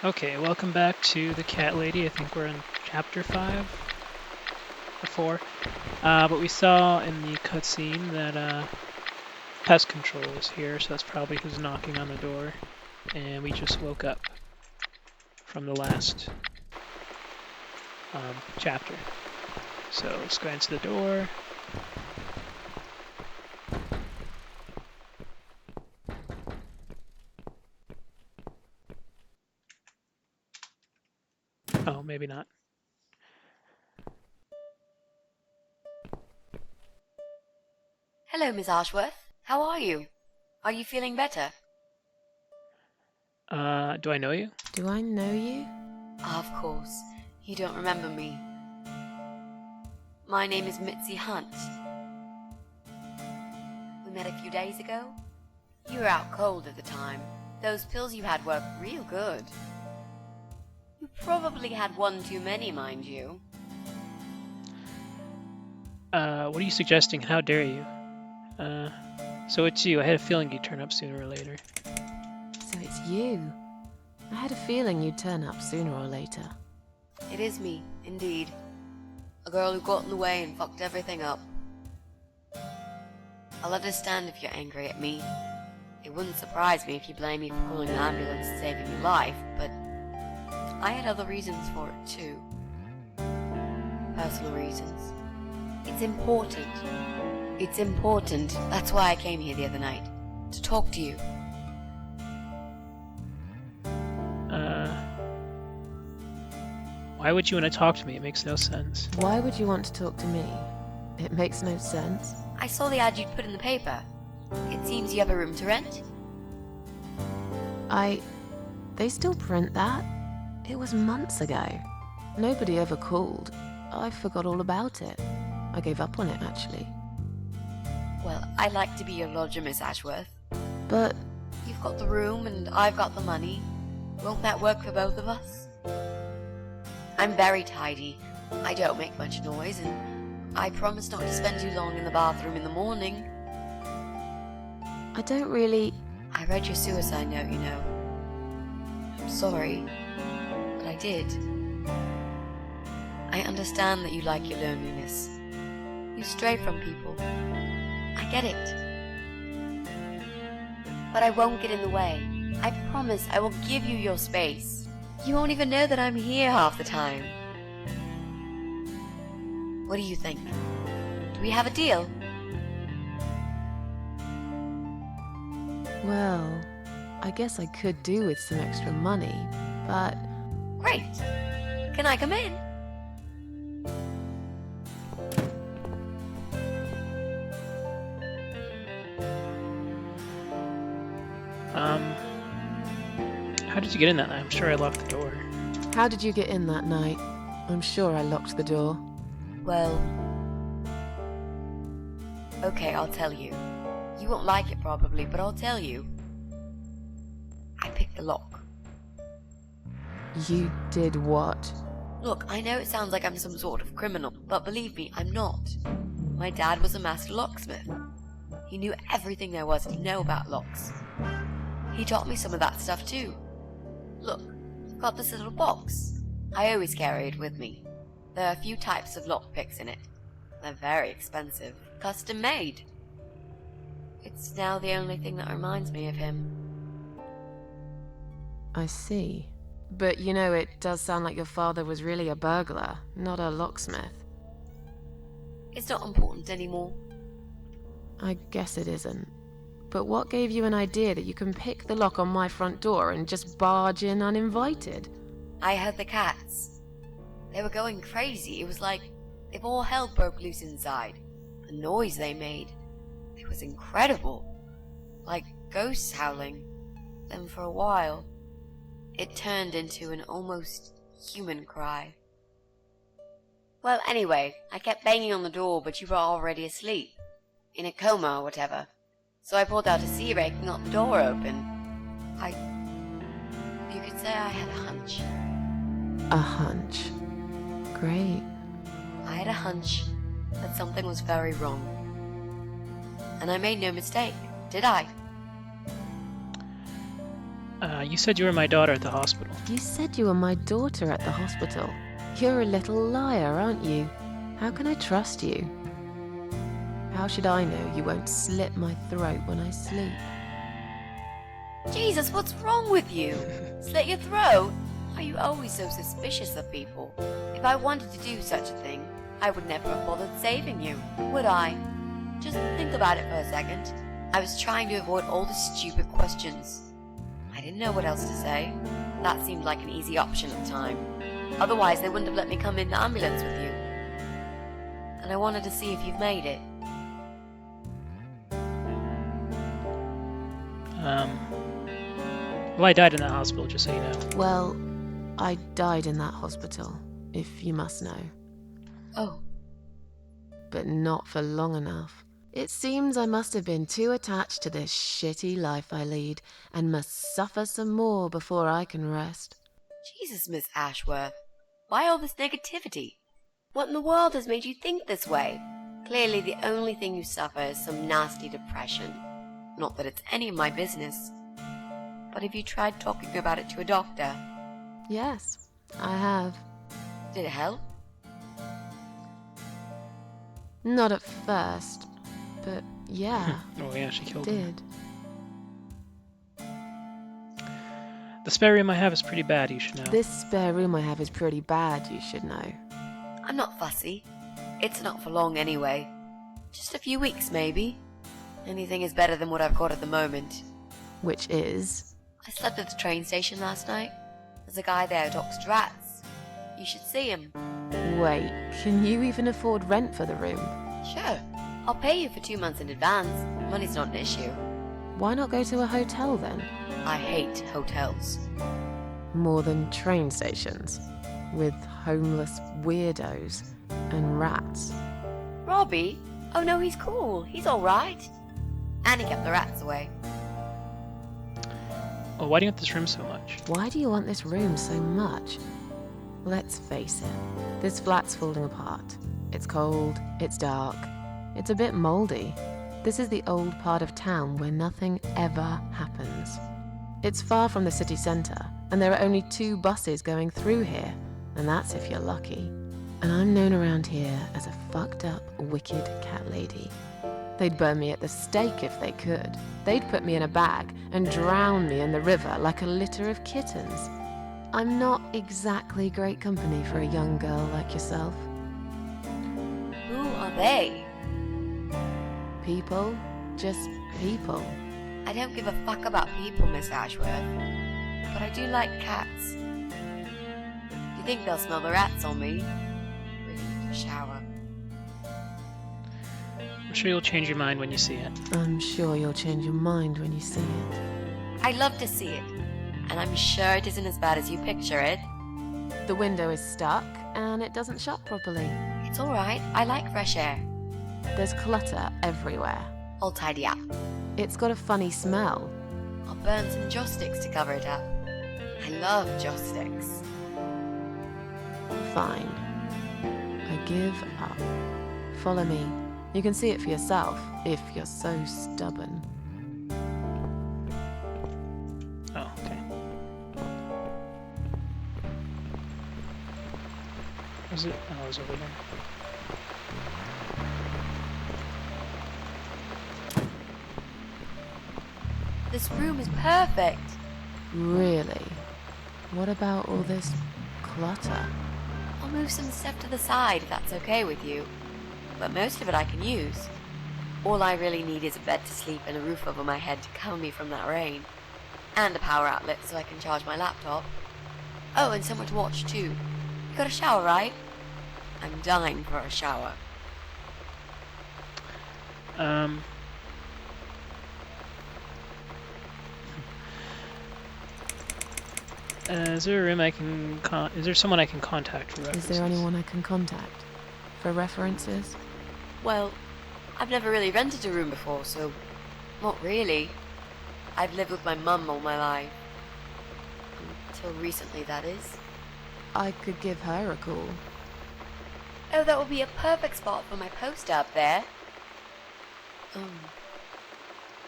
Okay, welcome back to the Cat Lady. I think we're in chapter 5 or 4. But we saw in the cutscene that pest control is here, so that's probably who's knocking on the door. And we just woke up from the last chapter. So let's go into the door. Oh, maybe not. Hello, Miss Ashworth. How are you? Are you feeling better? Do I know you? Do I know you? Of course. You don't remember me. My name is Mitzi Hunt. We met a few days ago. You were out cold at the time. Those pills you had worked real good. You probably had one too many, mind you. What are you suggesting? How dare you? So it's you. I had a feeling you'd turn up sooner or later. So it's you. I had a feeling you'd turn up sooner or later. It is me, indeed. A girl who got in the way and fucked everything up. I'll understand if you're angry at me. It wouldn't surprise me if you blame me for calling an ambulance and saving your life, but I had other reasons for it too. Personal reasons. It's important. It's important. That's why I came here the other night. To talk to you. Why would you want to talk to me? It makes no sense. Why would you want to talk to me? It makes no sense. I saw the ad you'd put in the paper. It seems you have a room to rent. They still print that? It was months ago. Nobody ever called. I forgot all about it. I gave up on it, actually. Well, I'd like to be your lodger, Miss Ashworth. But You've got the room and I've got the money. Won't that work for both of us? I'm very tidy. I don't make much noise, and I promise not to spend too long in the bathroom in the morning. I don't really... I read your suicide note, you know. I'm sorry, but I did. I understand that you like your loneliness. You stray from people. I get it. But I won't get in the way. I promise I will give you your space. You won't even know that I'm here half the time. What do you think? Do we have a deal? Well, I guess I could do with some extra money, but... Great. Can I come in? How did you get in that night? I'm sure I locked the door. How did you get in that night? I'm sure I locked the door. Well... Okay, I'll tell you. You won't like it probably, but I'll tell you. I picked the lock. You did what? Look, I know it sounds like I'm some sort of criminal, but believe me, I'm not. My dad was a master locksmith. He knew everything there was to know about locks. He taught me some of that stuff too. Look, I've got this little box. I always carry it with me. There are a few types of lockpicks in it. They're very expensive, custom made. It's now the only thing that reminds me of him. I see. But you know, it does sound like your father was really a burglar, not a locksmith. It's not important anymore. I guess it isn't. But what gave you an idea that you can pick the lock on my front door and just barge in uninvited? I heard the cats. They were going crazy. It was like if all hell broke loose inside. The noise they made. It was incredible. Like ghosts howling. Then for a while, it turned into an almost human cry. Well, anyway, I kept banging on the door, but you were already asleep. In a coma or whatever. So I pulled out a sea rake and got the door open. You could say I had a hunch. A hunch. Great. I had a hunch that something was very wrong. And I made no mistake, did I? You said you were my daughter at the hospital. You said you were my daughter at the hospital. You're a little liar, aren't you? How can I trust you? How should I know you won't slit my throat when I sleep? Jesus, what's wrong with you? Slit your throat? Are you always so suspicious of people? If I wanted to do such a thing, I would never have bothered saving you, would I? Just think about it for a second. I was trying to avoid all the stupid questions. I didn't know what else to say. That seemed like an easy option at the time. Otherwise, they wouldn't have let me come in the ambulance with you. And I wanted to see if you've made it. Well, I died in that hospital, just so you know. Well, I died in that hospital, if you must know. Oh. But not for long enough. It seems I must have been too attached to this shitty life I lead and must suffer some more before I can rest. Jesus, Miss Ashworth. Why all this negativity? What in the world has made you think this way? Clearly the only thing you suffer is some nasty depression. Not that it's any of my business. But have you tried talking about it to a doctor? Yes, I have. Did it help? Not at first, but yeah, Oh yeah, she killed him. did. The spare room I have is pretty bad, you should know. This spare room I have is pretty bad, you should know. I'm not fussy. It's not for long anyway. Just a few weeks, maybe. Anything is better than what I've got at the moment. Which is... I slept at the train station last night. There's a guy there who talks to rats. You should see him. Wait, can you even afford rent for the room? Sure. I'll pay you for 2 months in advance. Money's not an issue. Why not go to a hotel then? I hate hotels. More than train stations, with homeless weirdos and rats. Robbie? Oh no, he's cool. He's alright. And he kept the rats away. Well, why do you want this room so much? Why do you want this room so much? Let's face it, this flat's falling apart. It's cold, it's dark, it's a bit mouldy. This is the old part of town where nothing ever happens. It's far from the city centre, and there are only 2 buses going through here, and that's if you're lucky. And I'm known around here as a fucked up, wicked cat lady. They'd burn me at the stake if they could. They'd put me in a bag and drown me in the river like a litter of kittens. I'm not exactly great company for a young girl like yourself. Who are they? People, just people. I don't give a fuck about people, Miss Ashworth. But I do like cats. Do you think they'll smell the rats on me? Really need a shower. I'm sure you'll change your mind when you see it. I'm sure you'll change your mind when you see it. I'd love to see it. And I'm sure it isn't as bad as you picture it. The window is stuck and it doesn't shut properly. It's alright. I like fresh air. There's clutter everywhere. I'll tidy up. It's got a funny smell. I'll burn some joss sticks to cover it up. I love joss sticks. Fine. I give up. Follow me. You can see it for yourself, if you're so stubborn. Oh, okay. Was it? Oh, it was over there. This room is perfect. Really? What about all this clutter? I'll move some stuff to the side if that's okay with you. But most of it I can use. All I really need is a bed to sleep and a roof over my head to cover me from that rain. And a power outlet so I can charge my laptop. Oh, and somewhere to watch too. You got a shower, right? I'm dying for a shower. Is there a room I can is there someone I can contact for references? Is there anyone I can contact for references? Well, I've never really rented a room before, so not really. I've lived with my mum all my life. Until recently, that is. I could give her a call. Oh, that would be a perfect spot for my poster up there.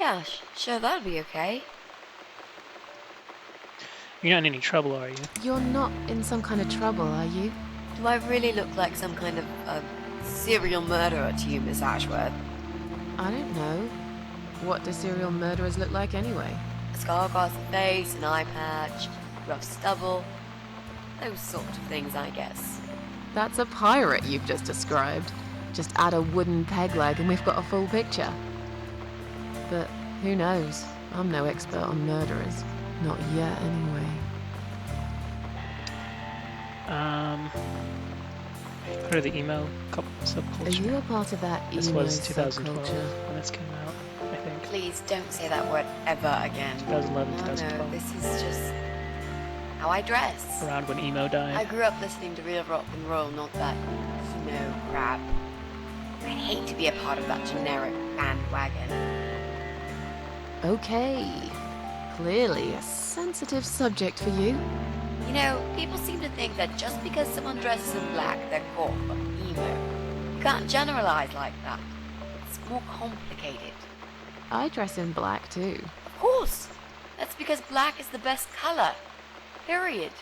Yeah, sure, that'd be okay. You're not in any trouble, are you? You're not in some kind of trouble, are you? Do I really look like some kind of serial murderer to you, Miss Ashworth? I don't know. What do serial murderers look like anyway? A scar across the face, an eye patch, rough stubble. Those sort of things, I guess. That's a pirate you've just described. Just add a wooden peg leg and we've got a full picture. But who knows? I'm no expert on murderers. Not yet, anyway. What are the emo Are subculture? you a part of that This emo was 2012 subculture? when this came out, I think. Please don't say that word ever again. 2011, No, 2012. this is just how I dress. Around when emo I died. grew up listening to real rock and roll, not that emo crap. I hate to be a part of that generic bandwagon. Okay. Clearly a sensitive subject for you. You know, people seem to think that just because someone dresses in black, they're goth or emo. You can't generalize like that. It's more complicated. I dress in black too. Of course! That's because black is the best color. Period.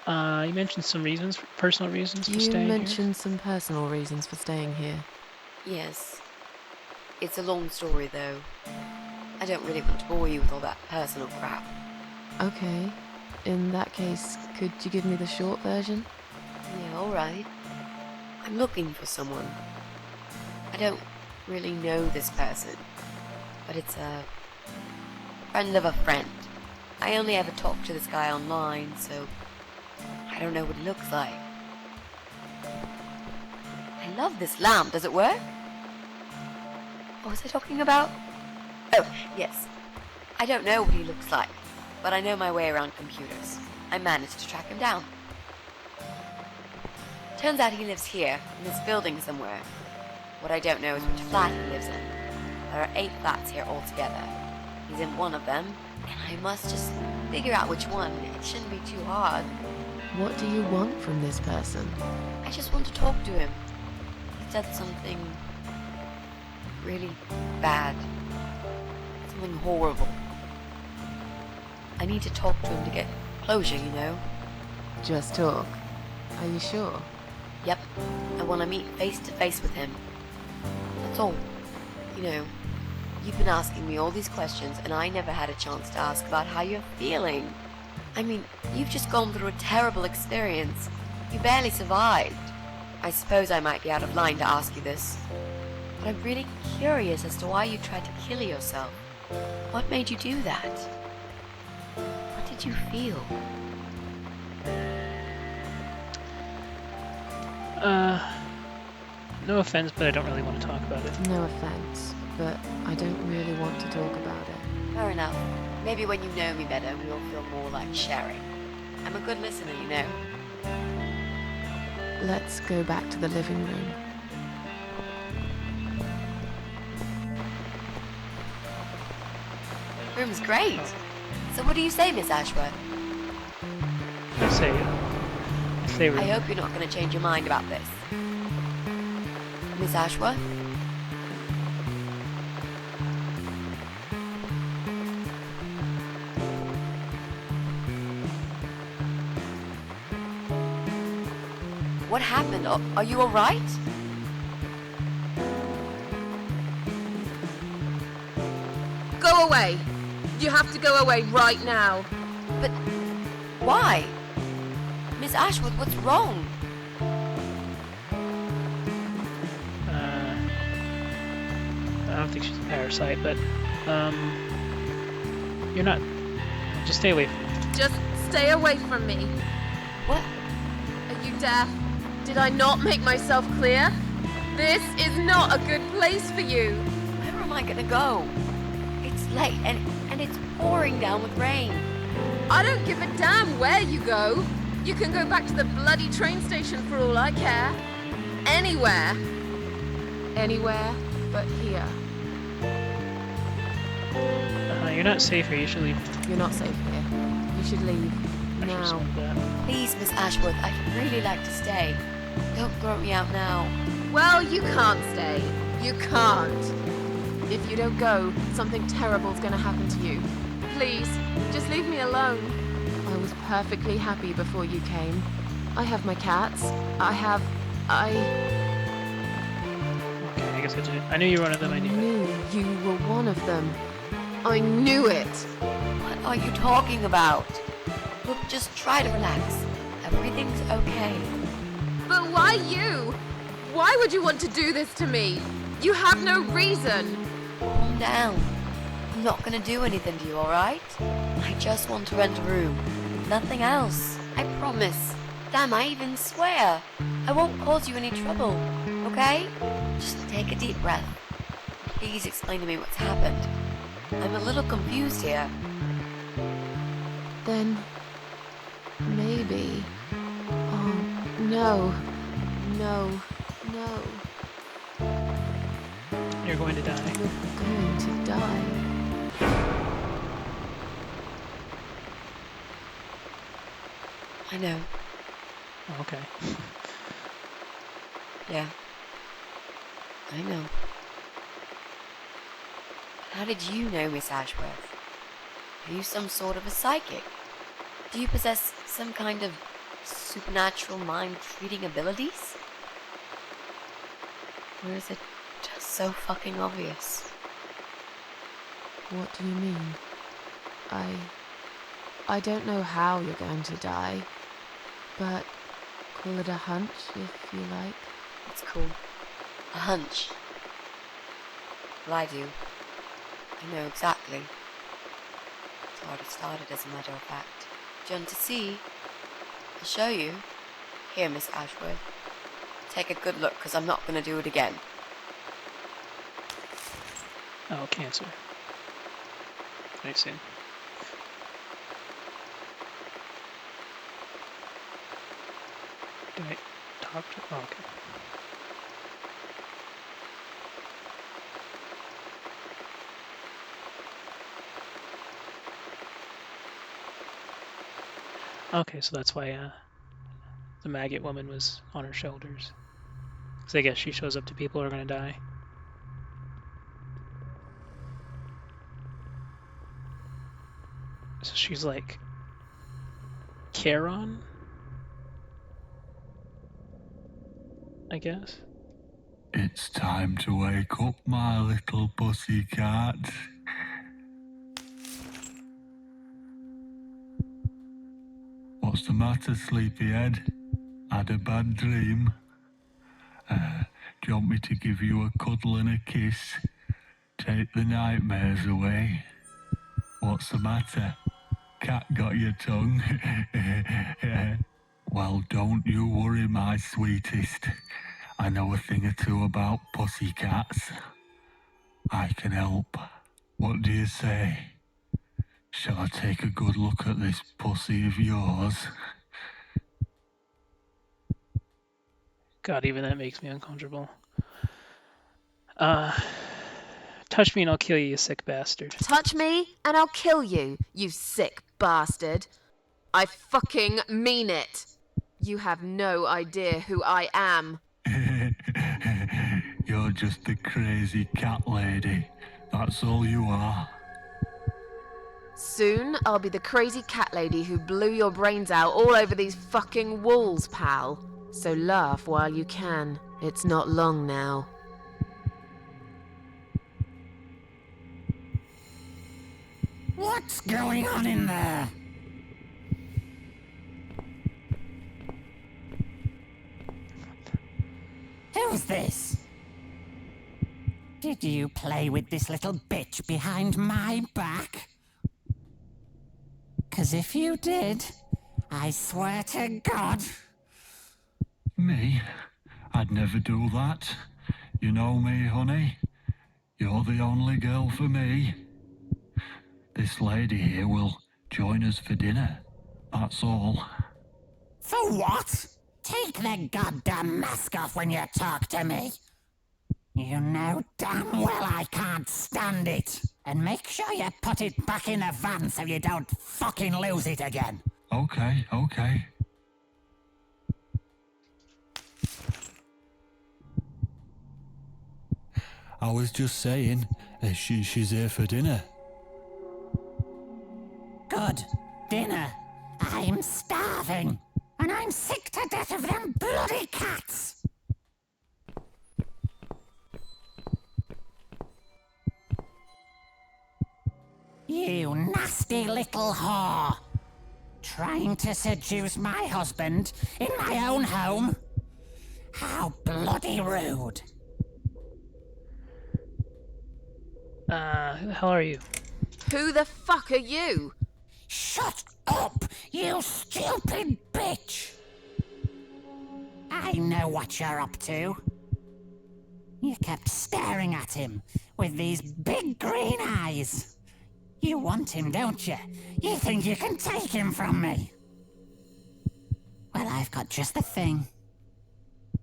You mentioned some reasons, personal reasons for You staying mentioned some personal reasons for staying here. Yes. It's a long story, though. I don't really want to bore you with all that personal crap. Okay. In that case, could you give me the short version? Yeah, alright. I'm looking for someone. I don't really know this person, but it's a friend of a friend. I only ever talk to this guy online, so I don't know what he looks like. I love this lamp. Does it work? What was I talking about? Oh, yes. I don't know what he looks like, but I know my way around computers. I managed to track him down. Turns out he lives here, in this building somewhere. What I don't know is which flat he lives in. There are 8 flats here altogether. He's in one of them, and I must just figure out which one. It shouldn't be too hard. What do you want from this person? I just want to talk to him. He said something really bad. Something horrible. I need to talk to him to get closure, you know? Just talk. Are you sure? Yep. I want to meet face to face with him. That's all. You know, you've been asking me all these questions and I never had a chance to ask about how you're feeling. I mean, you've just gone through a terrible experience. You barely survived. I suppose I might be out of line to ask you this, but I'm really curious as to why you tried to kill yourself. What made you do that? What did you feel? No offense, but I don't really want to talk about it. No offense, but I don't really want to talk about it. Fair enough. Maybe when you know me better, we'll feel more like sharing. I'm a good listener, you know. Let's go back to the living room. Room's great. So what do you say, Miss Ashworth? I say I hope you're not going to change your mind about this. Miss Ashworth? What happened? Are you alright? Go away! You have to go away right now. But why? Miss Ashworth, what's wrong? I don't think she's a parasite, but you're not. Just stay away from me. Just stay away from me. What? Are you deaf? Did I not make myself clear? This is not a good place for you. Where am I gonna go? It's late and it's pouring down with rain. I don't give a damn where you go. You can go back to the bloody train station for all I care. Anywhere. Anywhere but here. You're not safe here. You should leave. You're not safe here. You should leave. I should have Now. said that. Please, Miss Ashworth, I'd really like to stay. Don't throw me out now. Well, you can't stay. You can't. If you don't go, something terrible's gonna happen to you. please. Just leave me alone. I was perfectly happy before you came. I have my cats. Okay, I guess I did. I knew you were one of them, I I knew it. knew you were one of them. I knew it. What are you talking about? Look, just try to relax. Everything's okay. But why you? Why would you want to do this to me? You have no reason. Calm down. I'm not gonna do anything to you, alright? I just want to rent a room. Nothing else. I promise. Damn, I even swear. I won't cause you any trouble, okay? Just take a deep breath. Please explain to me what's happened. I'm a little confused here. Then maybe. Oh, no. No. No. You're going to die. You're going to die. I know. Oh, okay. Yeah. I know. How did you know, Miss Ashworth? Are you some sort of a psychic? Do you possess some kind of supernatural mind-reading abilities? Or is it just so fucking obvious? What do you mean? I don't know how you're going to die, but call it a hunch if you like. It's cool. A hunch. Well, I do. I know exactly. It's already started, as a matter of fact. Do you want to see? I'll show you. Here, Miss Ashworth. Take a good look, because I'm not going to do it again. Oh, cancer. I see. Do I talk to... Oh, okay. Okay, so that's why the maggot woman was on her shoulders. Because I guess she shows up to people who are going to die. So she's like Charon, I guess. It's time to wake up, my little pussycat. What's the matter, sleepyhead? Had a bad dream? Do you want me to give you a cuddle and a kiss? Take the nightmares away? What's the matter? Cat got your tongue? Well, don't you worry, my sweetest. I know a thing or two about pussycats. I can help. What do you say? Shall I take a good look at this pussy of yours? God, even that makes me uncomfortable. Touch me and I'll kill you, you sick bastard. Touch me and I'll kill you, you sick bastard. I fucking mean it. You have no idea who I am. You're just a crazy cat lady. That's all you are. Soon I'll be the crazy cat lady who blew your brains out all over these fucking walls, pal. So laugh while you can. It's not long now. What's going on in there? Who's this? Did you play with this little bitch behind my back? 'Cause if you did, I swear to God... Me? I'd never do that. You know me, honey. You're the only girl for me. This lady here will join us for dinner. That's all. For what? Take the goddamn mask off when you talk to me. You know damn well I can't stand it. And make sure you put it back in the van so you don't fucking lose it again. Okay. I was just saying, she's here for dinner. good. Dinner. I'm starving. And I'm sick to death of them bloody cats. You nasty little whore. Trying to seduce my husband in my own home? How bloody rude. Who the hell are you? Who the fuck are you? Shut up, you stupid bitch! I know what you're up to. You kept staring at him with these big green eyes. You want him, don't you? You think you can take him from me? Well, I've got just the thing.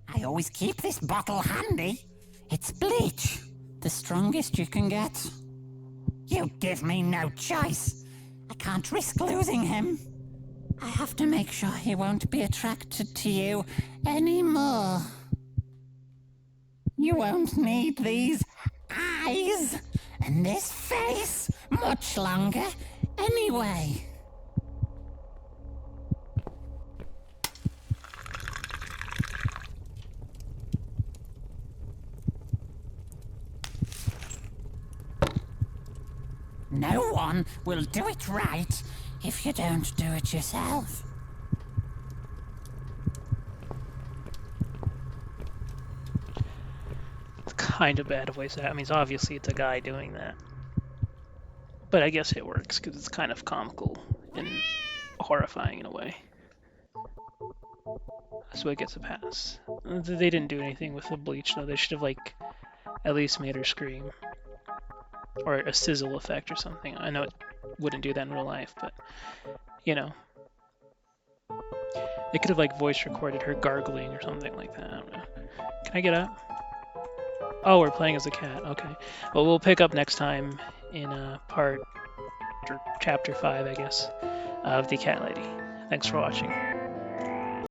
I always keep this bottle handy. It's bleach, the strongest you can get. You give me no choice. I can't risk losing him. I have to make sure he won't be attracted to you anymore. You won't need these eyes and this face much longer anyway. No one will do it right if you don't do it yourself. It's kind of bad voice. I mean, obviously it's a guy doing that. But I guess it works because it's kind of comical and horrifying in a way. So it gets a pass. They didn't do anything with the bleach though. They should have like at least made her scream. Or a sizzle effect or something. I know it wouldn't do that in real life, but you know. They could have like voice recorded her gargling or something like that. I don't know. Can I get up? Oh, we're playing as a cat. Okay. Well, we'll pick up next time in chapter 5, I guess, of the Cat Lady. Thanks for watching.